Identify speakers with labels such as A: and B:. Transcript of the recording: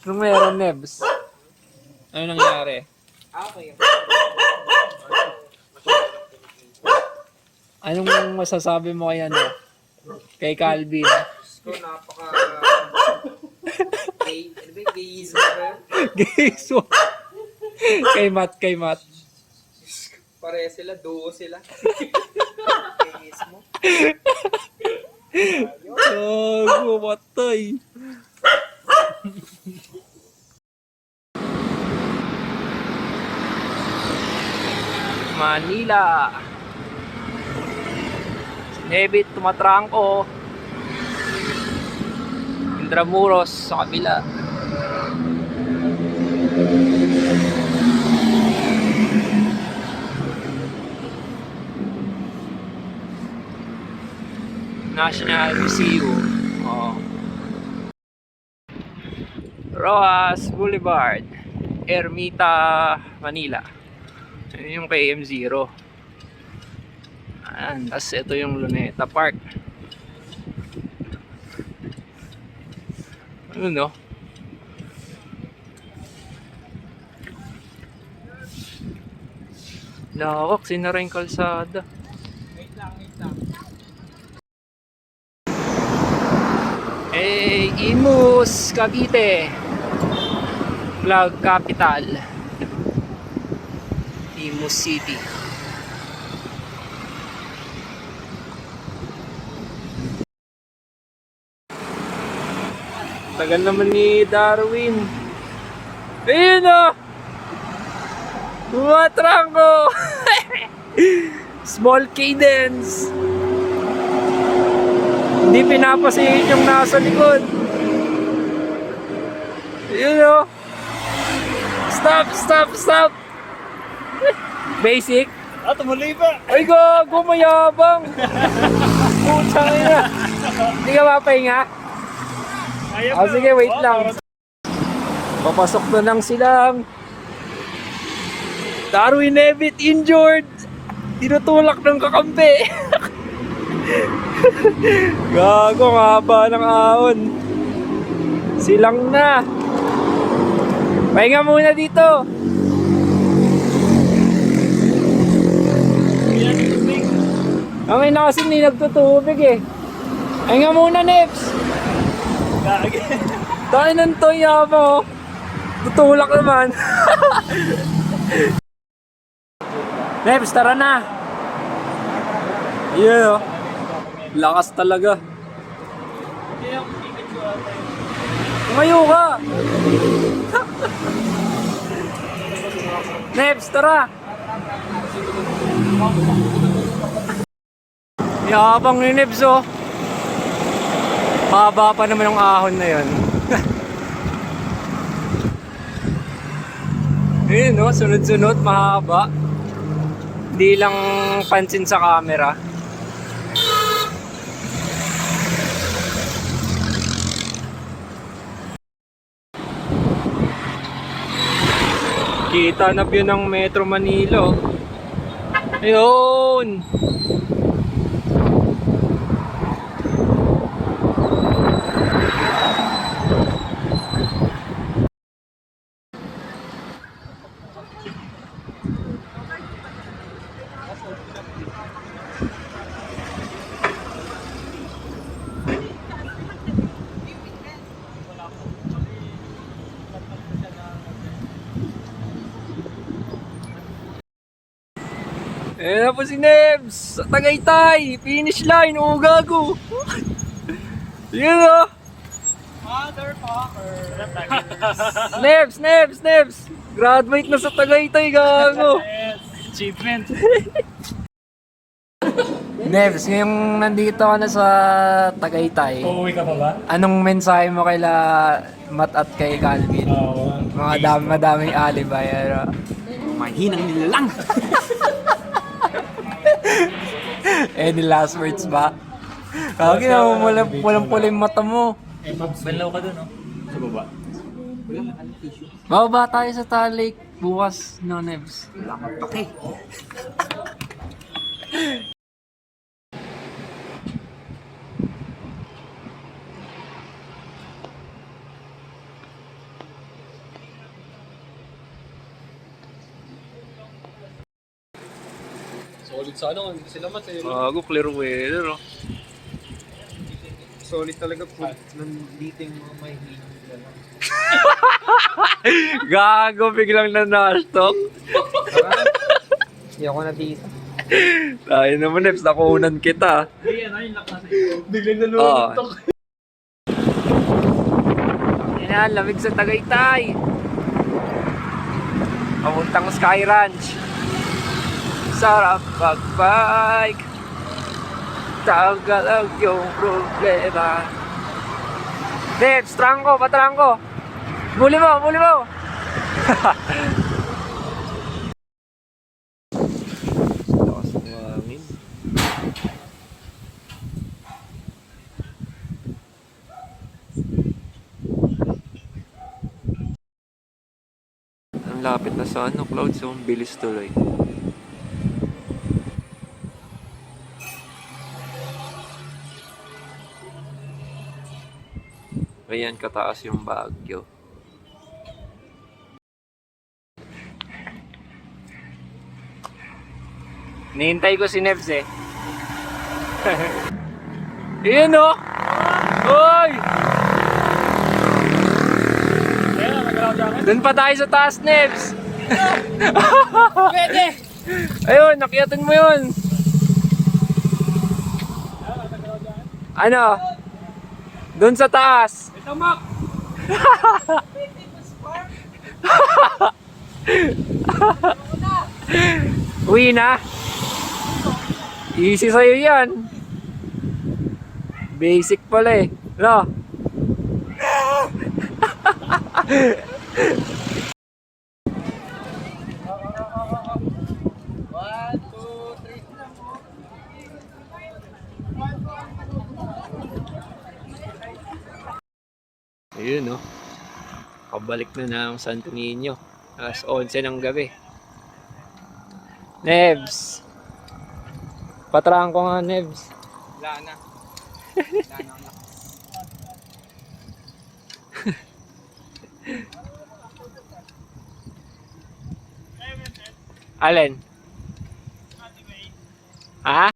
A: Anong meron, Nebs? Ano nangyari?
B: Okay.
A: Anong masasabi mo kay ano? Kay Calvin?
B: Ko napaka gay, ano ba yung gayismo ba yun?
A: Gayso. Kay Matt.
B: Pare sila, duo sila. Gayismo.
A: Gago, matay. Manila. Nebit, tumatrangko. Intramuros sa kabila. National Museum. Oh. Roas Boulevard, Ermita, Manila. Yun yung kay M0. Ayan, tapos ito yung Luneta Park. Ano no? Lawak, sinara yung kalsada.
B: Wait lang.
A: Imus, Cavite. Vlog capital. Imus City. Tagal naman ni Darwin. Ayun o! Tumatrangko! Small cadence. Hindi pinapasihin yung nasa likod. Ayun o! Stop! Basic.
C: Tumuloy pa.
A: Ay gago, mayabang. Putsang ina. Hindi ka mapahinga? Sige, wait lang. Papasok na lang silang Darwin Nebit injured. Tinutulak ng kakampi. Gago, ang haba ng ahon. Silang na. Pahinga muna dito. Ang ina kasi hindi nagtutubig eh. Pahinga muna, Nebs. Tayo ng toya mo. Tutulak naman. Nebs, tara na. Yeah. Lakas talaga. Tumayo ka. Nebs, tara. Yabang ni Nebs oh. Haba pa naman ang ahon na yun. Ayun no, sunod-sunod, mahaba. Hindi lang pansin sa camera. Kita na view ng Metro Manila. Ayun! Eh na po si Nebs sa Tagaytay, finish line, gago. Yun o.
C: Motherfucker.
A: Nebs, graduate na sa Tagaytay, gago.
C: Yes, achievement.
A: Nebs, ngayong nandito ka na sa Tagaytay,
C: Uuwi ka pa ba?
A: anong mensahe mo kaila Matt at kay Calvin?
C: Oo.
A: Madaming alibay. Ano?
B: Mahinang nilalang.
A: Any last words ba? Kagi na walang pula yung mata mo.
C: Banlaw ka dun, no? Sa baba.
A: Bababa tayo sa Talik bukas, no, Nebs?
B: Okay.
A: Solid sana kung hindi sila matay. Bago, clear weather, oh.
B: Solid talaga po. Nandito yung mga may hinang nilalang.
A: Gago, biglang na-stock.
B: Hindi ako na dito.
A: Tayo naman, Neps, nakunan kita.
C: Biglang
A: naluluntok. Yan, lamig sa Tagaytay. Papuntang Sky Ranch. Sarap mag-bike. Tagalog yung problema. Neps, trangko, patrangko. Muli mo, muli mo. Lakas ng hangin. Ang lapit na sa ano, cloud zone, bilis tuloy. Ayan, kataas yung Baguio. Nihintay ko si Nebs eh. Ayan o! Hoy! Doon pa tayo sa taas, Nebs!
B: Pwede!
A: Ayun, nakyatan mo yun! Ano? Doon sa taas!
C: Ito, Mac!
A: Uwi na? Easy sa'yo yan. Basic pala eh. No? Ayun no. Pabalik na ng Santo Niño. Alas 11 ng gabi. Nebs. Patraan ko nga, Nebs.
B: Wala na. Wala na ako.
A: Alin? Ha?